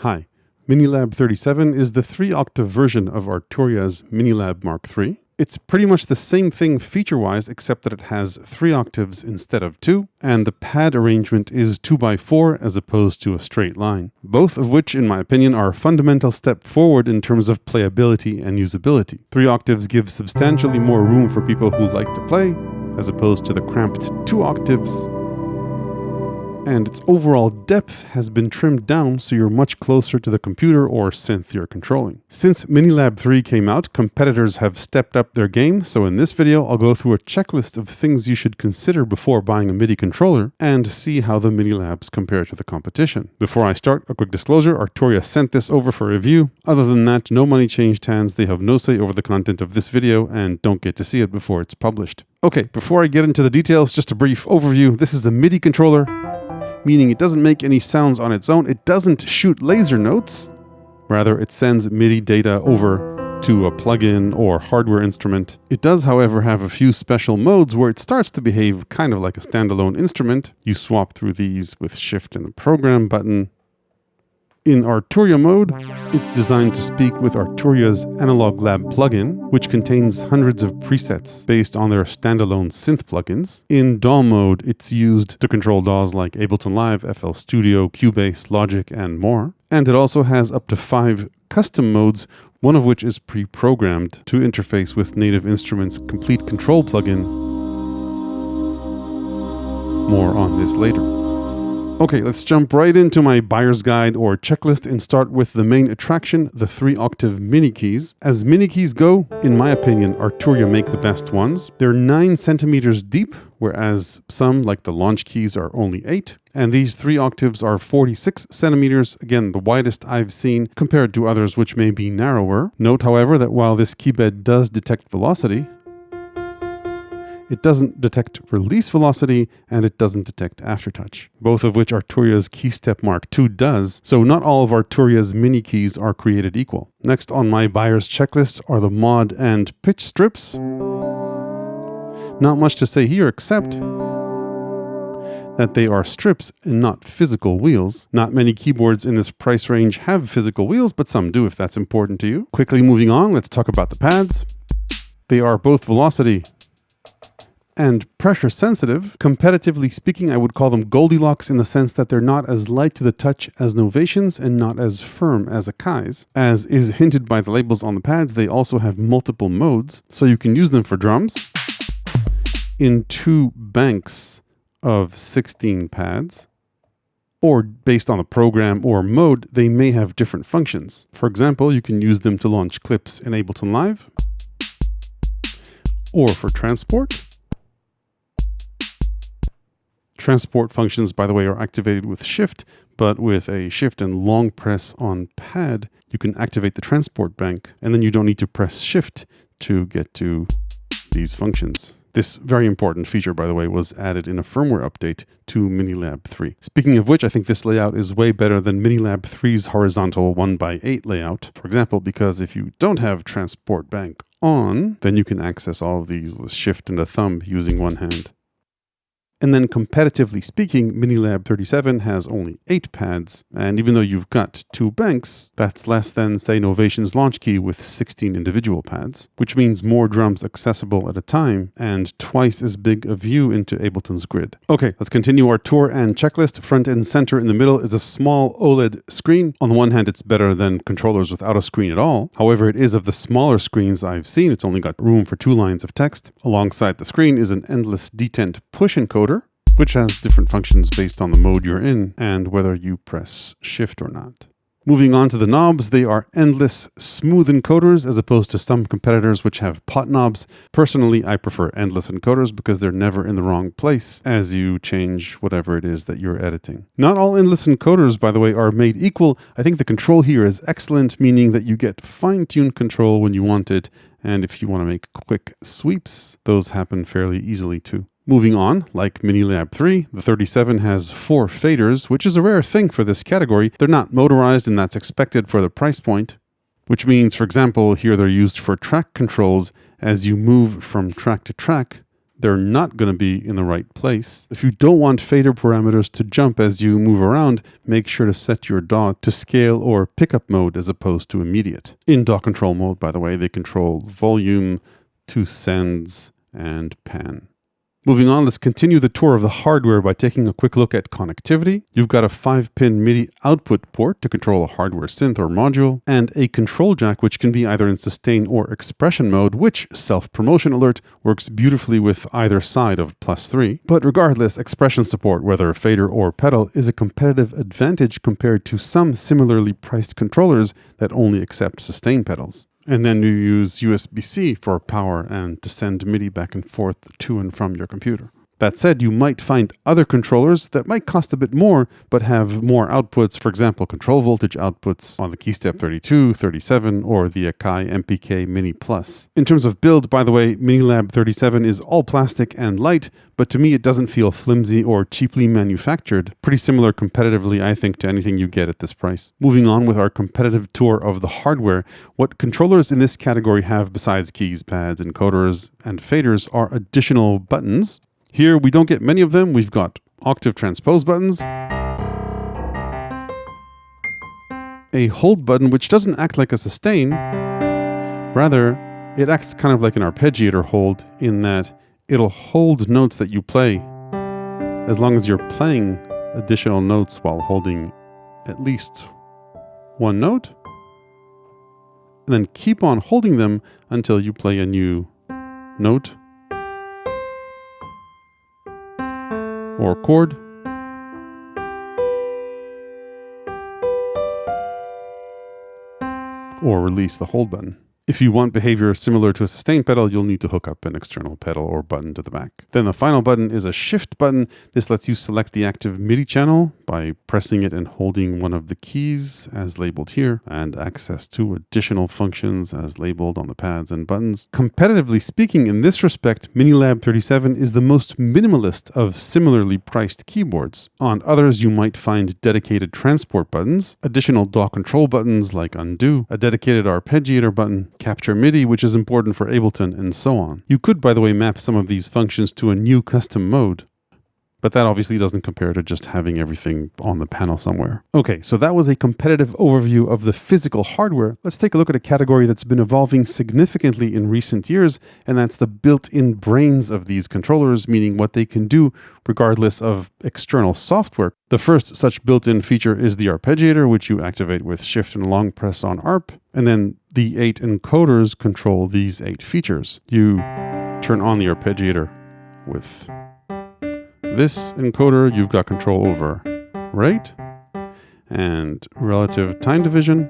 Hi, Minilab 37 is the 3-octave version of Arturia's Minilab Mark III. It's pretty much the same thing feature-wise, except that it has 3 octaves instead of 2, and the pad arrangement is 2x4 as opposed to a straight line. Both of which, in my opinion, are a fundamental step forward in terms of playability and usability. 3 octaves give substantially more room for people who like to play, as opposed to the cramped 2 octaves. And its overall depth has been trimmed down so you're much closer to the computer or synth you're controlling. Since Minilab 3 came out, competitors have stepped up their game, so in this video I'll go through a checklist of things you should consider before buying a MIDI controller and see how the Minilabs compare to the competition. Before I start, a quick disclosure, Arturia sent this over for review. Other than that, no money changed hands, they have no say over the content of this video and don't get to see it before it's published. Okay, before I get into the details, just a brief overview. This is a MIDI controller, meaning it doesn't make any sounds on its own. It doesn't shoot laser notes. Rather, it sends MIDI data over to a plugin or hardware instrument. It does, however, have a few special modes where it starts to behave kind of like a standalone instrument. You swap through these with Shift and the Program button. In Arturia mode, it's designed to speak with Arturia's Analog Lab plugin, which contains hundreds of presets based on their standalone synth plugins. In DAW mode, it's used to control DAWs like Ableton Live, FL Studio, Cubase, Logic, and more. And it also has up to 5 custom modes, one of which is pre-programmed to interface with Native Instruments' Komplete Kontrol plugin. More on this later. Okay, let's jump right into my buyer's guide or checklist and start with the main attraction, the 3-octave mini keys. As mini keys go, in my opinion, Arturia make the best ones. They're 9 centimeters deep, whereas some, like the launch keys, are only 8. And these 3 octaves are 46 centimeters, again, the widest I've seen, compared to others which may be narrower. Note, however, that while this keybed does detect velocity, it doesn't detect release velocity, and it doesn't detect aftertouch, both of which Arturia's KeyStep Mark II does, so not all of Arturia's mini keys are created equal. Next on my buyer's checklist are the mod and pitch strips. Not much to say here except that they are strips and not physical wheels. Not many keyboards in this price range have physical wheels, but some do if that's important to you. Quickly moving on, let's talk about the pads. They are both velocity and pressure sensitive. Competitively speaking, I would call them Goldilocks in the sense that they're not as light to the touch as Novations and not as firm as Akai's. As is hinted by the labels on the pads, they also have multiple modes, so you can use them for drums in 2 banks of 16 pads, or based on the program or mode, they may have different functions. For example, you can use them to launch clips in Ableton Live, or for transport. Transport functions, by the way, are activated with Shift, but with a Shift and long press on pad, you can activate the transport bank, and then you don't need to press Shift to get to these functions. This very important feature, by the way, was added in a firmware update to Minilab 3. Speaking of which, I think this layout is way better than Minilab 3's horizontal 1x8 layout. For example, because if you don't have transport bank on, then you can access all of these with Shift and a thumb using one hand. And then competitively speaking, Minilab 37 has only 8 pads, and even though you've got 2 banks, that's less than, say, Novation's launch key with 16 individual pads, which means more drums accessible at a time, and twice as big a view into Ableton's grid. Okay, let's continue our tour and checklist. Front and center in the middle is a small OLED screen. On the one hand, it's better than controllers without a screen at all. However, it is of the smaller screens I've seen. It's only got room for 2 lines of text. Alongside the screen is an endless detent push encoder, which has different functions based on the mode you're in and whether you press Shift or not. Moving on to the knobs, they are endless smooth encoders as opposed to some competitors which have pot knobs. Personally, I prefer endless encoders because they're never in the wrong place as you change whatever it is that you're editing. Not all endless encoders, by the way, are made equal. I think the control here is excellent, meaning that you get fine-tuned control when you want it, and if you want to make quick sweeps, those happen fairly easily too. Moving on, like Minilab 3, the 37 has 4 faders, which is a rare thing for this category. They're not motorized, and that's expected for the price point, which means, for example, here they're used for track controls as you move from track to track they're not going to be in the right place. If you don't want fader parameters to jump as you move around, make sure to set your DAW to scale or pickup mode as opposed to immediate. In DAW control mode, by the way, they control volume, to sends, and pan. Moving on, let's continue the tour of the hardware by taking a quick look at connectivity. You've got a 5-pin MIDI output port to control a hardware synth or module, and a control jack which can be either in sustain or expression mode, which, self-promotion alert, works beautifully with either side of +3. But regardless, expression support, whether fader or pedal, is a competitive advantage compared to some similarly priced controllers that only accept sustain pedals. And then you use USB-C for power and to send MIDI back and forth to and from your computer. That said, you might find other controllers that might cost a bit more, but have more outputs, for example, control voltage outputs on the Keystep 32, 37, or the Akai MPK Mini Plus. In terms of build, by the way, Minilab 37 is all plastic and light, but to me it doesn't feel flimsy or cheaply manufactured. Pretty similar competitively, I think, to anything you get at this price. Moving on with our competitive tour of the hardware, what controllers in this category have besides keys, pads, encoders, and faders are additional buttons. Here, we don't get many of them. We've got octave transpose buttons, a hold button, which doesn't act like a sustain. Rather, it acts kind of like an arpeggiator hold in that it'll hold notes that you play as long as you're playing additional notes while holding at least one note, and then keep on holding them until you play a new note or chord, or release the hold button. If you want behavior similar to a sustain pedal, you'll need to hook up an external pedal or button to the back. Then the final button is a shift button. This lets you select the active MIDI channel by pressing it and holding one of the keys as labeled here, and access to additional functions as labeled on the pads and buttons. Competitively speaking, in this respect, Minilab 37 is the most minimalist of similarly priced keyboards. On others, you might find dedicated transport buttons, additional DAW control buttons like undo, a dedicated arpeggiator button, capture MIDI, which is important for Ableton, and so on. You could, by the way, map some of these functions to a new custom mode, but that obviously doesn't compare to just having everything on the panel somewhere. Okay, so that was a competitive overview of the physical hardware. Let's take a look at a category that's been evolving significantly in recent years, and that's the built-in brains of these controllers, meaning what they can do regardless of external software. The first such built-in feature is the arpeggiator, which you activate with shift and long press on ARP, and then the 8 encoders control these 8 features. You turn on the arpeggiator with this encoder. You've got control over rate and relative time division,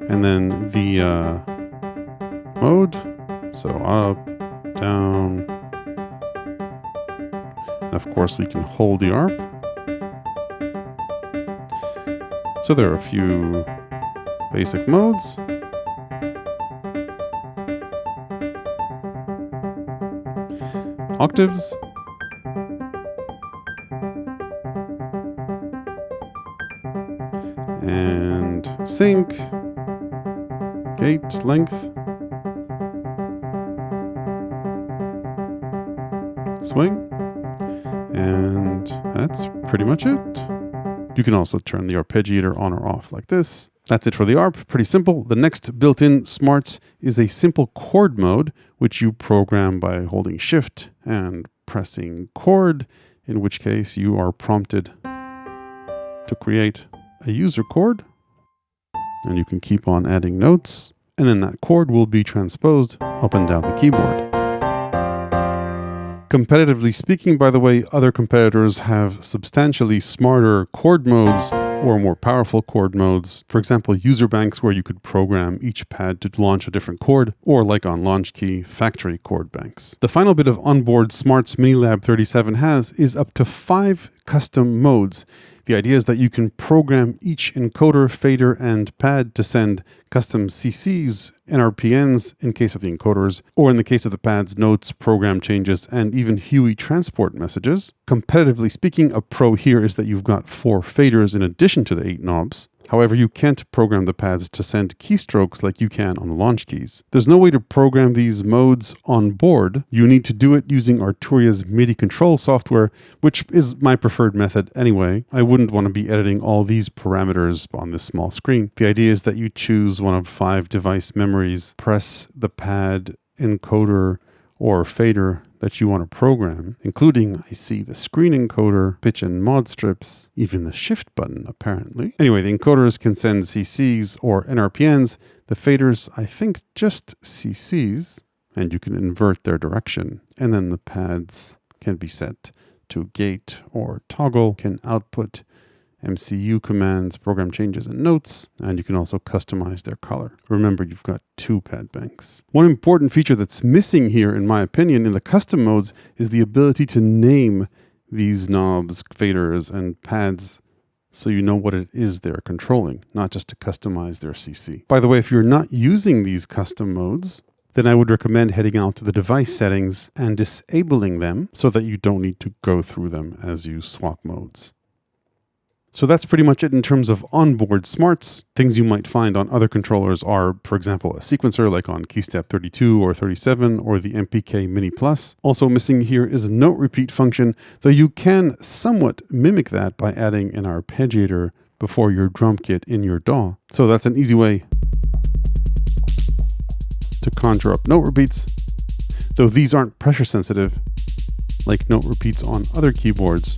and then the mode, so up, down, and of course we can hold the ARP. So there are a few basic modes. Octaves. And sync. Gate length. Swing. And that's pretty much it. You can also turn the arpeggiator on or off like this. That's it for the ARP, pretty simple. The next built-in smarts is a simple chord mode, which you program by holding shift and pressing chord, in which case you are prompted to create a user chord, and you can keep on adding notes, and then that chord will be transposed up and down the keyboard. Competitively speaking, by the way, other competitors have substantially smarter chord modes or more powerful chord modes. For example, user banks where you could program each pad to launch a different chord, or like on Launch Key, factory chord banks. The final bit of onboard smarts Minilab 37 has is up to 5 custom modes. The idea is that you can program each encoder, fader, and pad to send custom CCs, NRPNs in case of the encoders, or in the case of the pads, notes, program changes, and even HUI transport messages. Competitively speaking, a pro here is that you've got 4 faders in addition to the 8 knobs. However, you can't program the pads to send keystrokes like you can on the launch keys. There's no way to program these modes on board. You need to do it using Arturia's MIDI control software, which is my preferred method anyway. I wouldn't want to be editing all these parameters on this small screen. The idea is that you choose one of 5 device memories, press the pad, encoder, or fader that you want to program, including, I see, the screen encoder, pitch and mod strips, even the shift button, apparently. Anyway, the encoders can send CCs or NRPNs. The faders, I think, just CCs, and you can invert their direction. And then the pads can be set to gate or toggle, can output MCU commands, program changes, and notes, and you can also customize their color. Remember, you've got 2 pad banks. One important feature that's missing here, in my opinion, in the custom modes is the ability to name these knobs, faders, and pads so you know what it is they're controlling, not just to customize their CC. By the way, if you're not using these custom modes, then I would recommend heading out to the device settings and disabling them so that you don't need to go through them as you swap modes. So that's pretty much it in terms of onboard smarts. Things you might find on other controllers are, for example, a sequencer like on keystep 32 or 37 or the MPK Mini Plus. Also missing here is a note repeat function, though you can somewhat mimic that by adding an arpeggiator before your drum kit in your DAW. So that's an easy way to conjure up note repeats, though these aren't pressure sensitive like note repeats on other keyboards.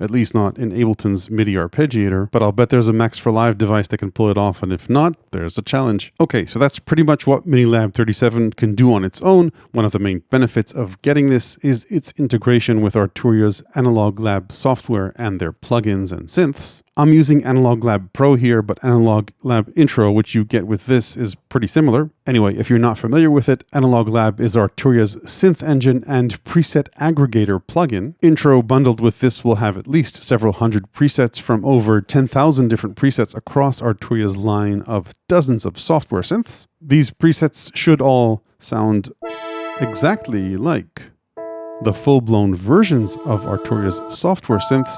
At least not in Ableton's MIDI arpeggiator, but I'll bet there's a Max for Live device that can pull it off, and if not, there's a challenge. Okay, so that's pretty much what Minilab 37 can do on its own. One of the main benefits of getting this is its integration with Arturia's Analog Lab software and their plugins and synths. I'm using Analog Lab Pro here, but Analog Lab Intro, which you get with this, is pretty similar. Anyway, if you're not familiar with it, Analog Lab is Arturia's synth engine and preset aggregator plugin. Intro bundled with this will have at least several hundred presets from over 10,000 different presets across Arturia's line of dozens of software synths. These presets should all sound exactly like the full-blown versions of Arturia's software synths.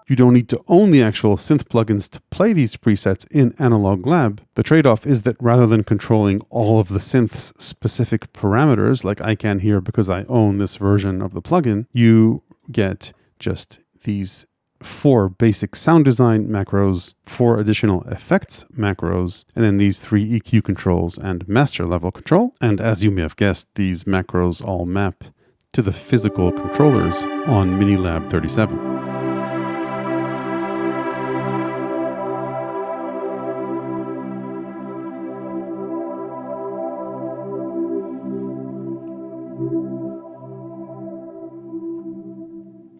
You don't need to own the actual synth plugins to play these presets in Analog Lab. The trade-off is that rather than controlling all of the synth's specific parameters, like I can here because I own this version of the plugin, you get just these 4 basic sound design macros, 4 additional effects macros, and then these 3 EQ controls and master level control. And as you may have guessed, these macros all map to the physical controllers on Minilab 37.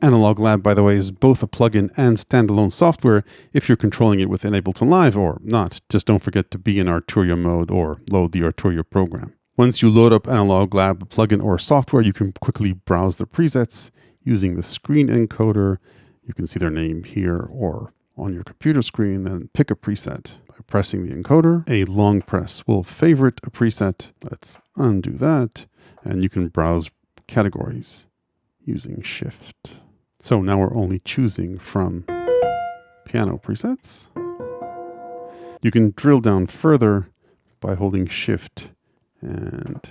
Analog Lab, by the way, is both a plugin and standalone software if you're controlling it within Ableton Live or not. Just don't forget to be in Arturia mode or load the Arturia program. Once you load up Analog Lab plugin or software, you can quickly browse the presets using the screen encoder. You can see their name here or on your computer screen, then pick a preset. By pressing the encoder, a long press will favorite a preset. Let's undo that. And you can browse categories using Shift. So now we're only choosing from piano presets. You can drill down further by holding Shift and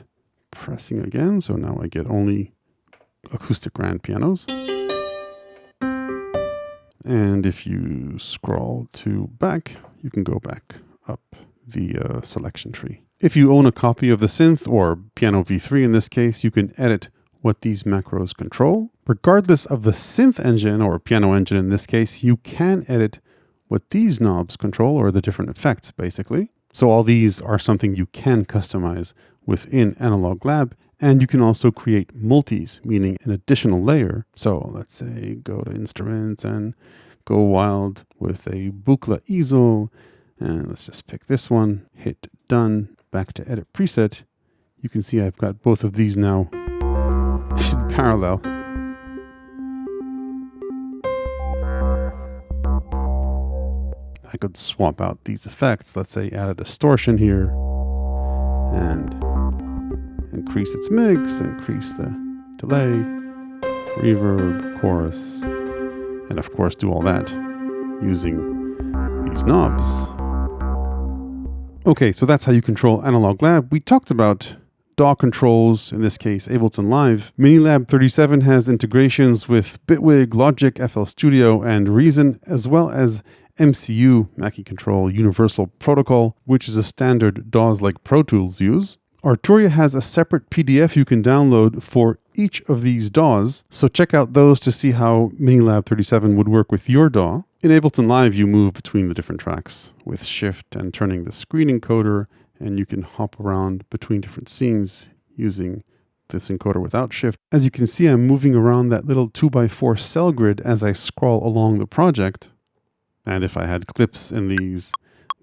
pressing again. So now I get only acoustic grand pianos. And if you scroll to back, you can go back up the selection tree. If you own a copy of the synth, or Piano V3 in this case, you can edit what these macros control. Regardless of the synth engine, or piano engine in this case, you can edit what these knobs control, or the different effects, basically. So all these are something you can customize within Analog Lab, and you can also create multis, meaning an additional layer. So let's say go to instruments and go wild with a Buchla easel, and let's just pick this one, hit done, back to edit preset. You can see I've got both of these now in parallel. I could swap out these effects. Let's say add a distortion here and increase its mix, increase the delay, reverb, chorus, and of course do all that using these knobs. Okay, so that's how you control Analog Lab. We talked about DAW controls, in this case Ableton Live. Minilab 37 has integrations with Bitwig, Logic, FL Studio, and Reason, as well as MCU, Mackie Control Universal Protocol, which is a standard DAWs like Pro Tools use. Arturia has a separate PDF you can download for each of these DAWs, so check out those to see how Minilab 37 would work with your DAW. In Ableton Live, you move between the different tracks with shift and turning the screen encoder, and you can hop around between different scenes using this encoder without shift. As you can see, I'm moving around that little 2x4 cell grid as I scroll along the project. And if I had clips in these,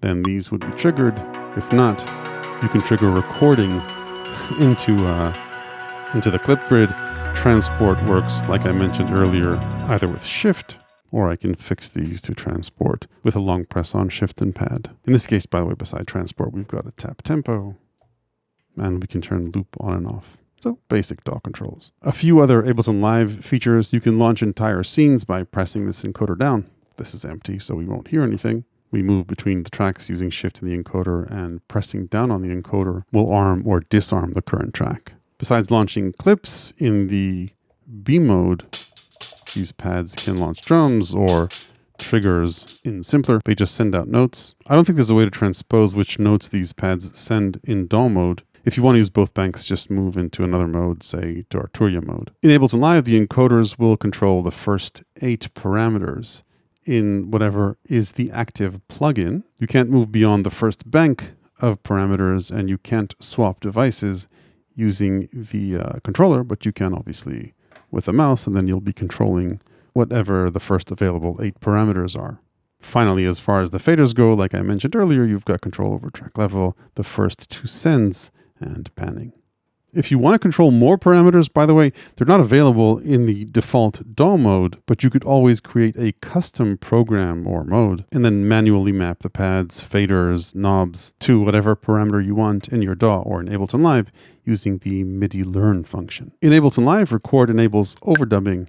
then these would be triggered. If not, you can trigger recording into the clip grid. Transport works, like I mentioned earlier, either with shift, or I can fix these to transport with a long press on shift and pad. In this case, by the way, beside transport, we've got a tap tempo, and we can turn loop on and off. So basic DAW controls. A few other Ableton Live features: you can launch entire scenes by pressing this encoder down. This is empty, so we won't hear anything. We move between the tracks using shift in the encoder, and pressing down on the encoder will arm or disarm the current track. Besides launching clips in the B mode, these pads can launch drums or triggers in Simpler. They just send out notes. I don't think there's a way to transpose which notes these pads send in DAW mode. If you want to use both banks, just move into another mode, say to Arturia mode. In Ableton Live, the encoders will control the first 8 parameters in whatever is the active plugin. You can't move beyond the first bank of parameters, and you can't swap devices using the controller, but you can obviously with a mouse, and then you'll be controlling whatever the first available 8 parameters are. Finally, as far as the faders go, like I mentioned earlier, you've got control over track level, the first 2 sends, and panning. If you want to control more parameters, by the way, they're not available in the default DAW mode, but you could always create a custom program or mode and then manually map the pads, faders, knobs to whatever parameter you want in your DAW or in Ableton Live using the MIDI learn function. In Ableton Live, Record enables overdubbing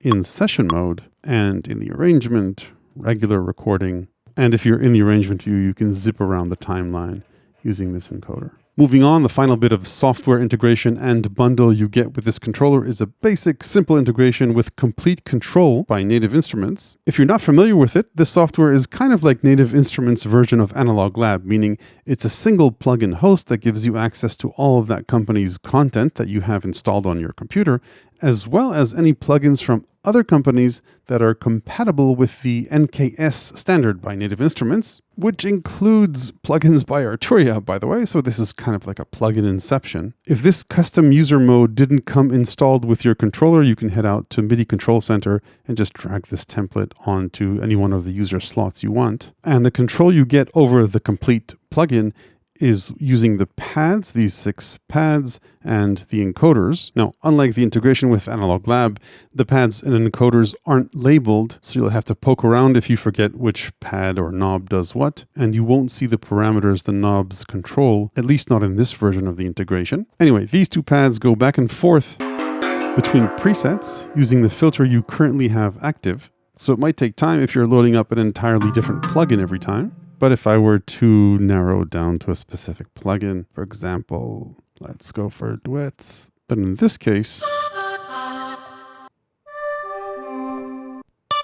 in session mode, and in the arrangement, regular recording. And if you're in the arrangement view, you can zip around the timeline using this encoder. Moving on, the final bit of software integration and bundle you get with this controller is a basic, simple integration with Komplete Kontrol by Native Instruments. If you're not familiar with it, this software is kind of like Native Instruments' version of Analog Lab, meaning it's a single plugin host that gives you access to all of that company's content that you have installed on your computer, as well as any plugins from other companies that are compatible with the NKS standard by Native Instruments, which includes plugins by Arturia, by the way, so this is kind of like a plugin inception. If this custom user mode didn't come installed with your controller, you can head out to MIDI Control Center and just drag this template onto any one of the user slots you want. And the control you get over the Komplete plugin is using the pads, these 6 pads, and the encoders. Now, unlike the integration with Analog Lab, the pads and encoders aren't labeled, so you'll have to poke around if you forget which pad or knob does what, and you won't see the parameters the knobs control, at least not in this version of the integration. Anyway, these 2 pads go back and forth between presets using the filter you currently have active, so it might take time if you're loading up an entirely different plugin every time. But if I were to narrow down to a specific plugin, for example, let's go for duets, then in this case,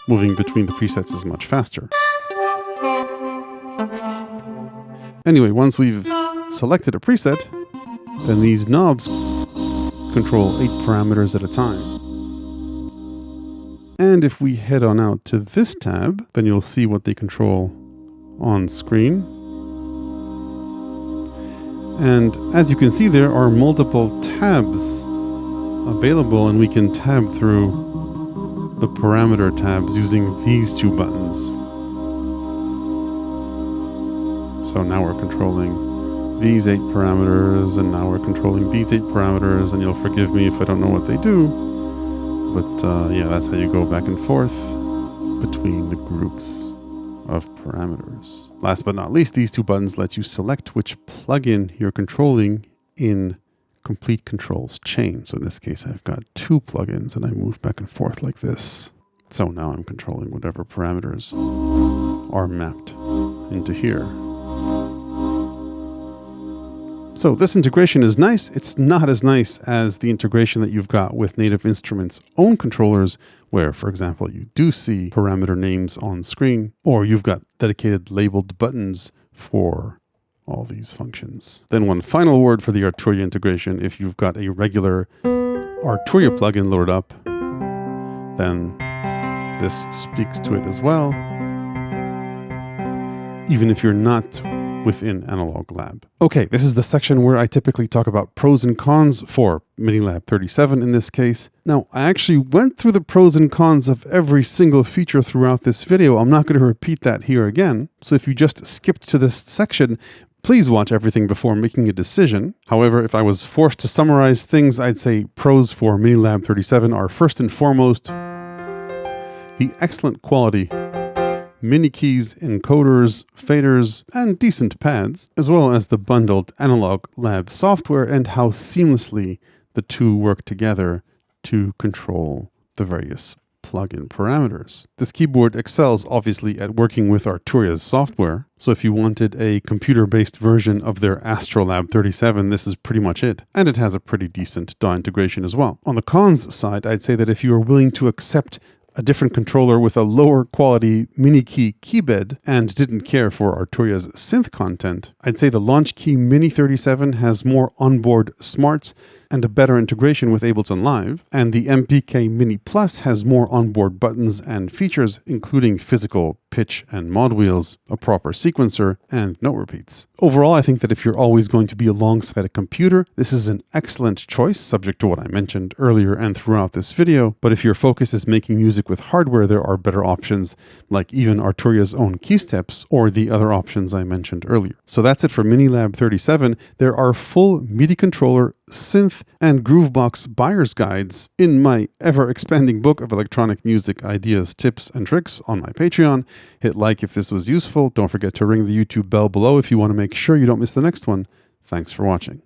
moving between the presets is much faster. Anyway, once we've selected a preset, then these knobs control 8 parameters at a time. And if we head on out to this tab, then you'll see what they control on screen. And as you can see, there are multiple tabs available, and we can tab through the parameter tabs using these 2 buttons. So now we're controlling these 8 parameters, and now we're controlling these 8 parameters, and you'll forgive me if I don't know what they do, but yeah, that's how you go back and forth between the groups of parameters. Last but not least, these 2 buttons let you select which plugin you're controlling in Komplete Kontrol's chain. So in this case, I've got 2 plugins, and I move back and forth like this. So now I'm controlling whatever parameters are mapped into here. So this integration is nice. It's not as nice as the integration that you've got with Native Instruments' own controllers, where, for example, you do see parameter names on screen, or you've got dedicated labeled buttons for all these functions. Then one final word for the Arturia integration. If you've got a regular Arturia plugin loaded up, then this speaks to it as well, even if you're not within Analog Lab. Okay, this is the section where I typically talk about pros and cons for Minilab 37 in this case. Now, I actually went through the pros and cons of every single feature throughout this video. I'm not going to repeat that here again. So if you just skipped to this section, please watch everything before making a decision. However, if I was forced to summarize things, I'd say pros for Minilab 37 are first and foremost the excellent quality MIDI keys, encoders, faders, and decent pads, as well as the bundled Analog Lab software and how seamlessly the two work together to control the various plugin parameters. This keyboard excels obviously at working with Arturia's software, so if you wanted a computer-based version of their Astrolab 37, this is pretty much it. And it has a pretty decent DAW integration as well. On the cons side, I'd say that if you are willing to accept a different controller with a lower quality mini key keybed and didn't care for Arturia's synth content, I'd say the Launch Key Mini 37 has more onboard smarts and a better integration with Ableton Live, and the MPK Mini Plus has more onboard buttons and features, including physical pitch and mod wheels, a proper sequencer, and note repeats. Overall, I think that if you're always going to be alongside a computer, this is an excellent choice, subject to what I mentioned earlier and throughout this video. But if your focus is making music with hardware, there are better options, like even Arturia's own keysteps or the other options I mentioned earlier. So that's it for Minilab 37. There are full MIDI controller, synth, and Groovebox buyer's guides in my ever-expanding book of electronic music ideas, tips, and tricks on my Patreon. Hit like if this was useful. Don't forget to ring the YouTube bell below if you want to make sure you don't miss the next one. Thanks for watching.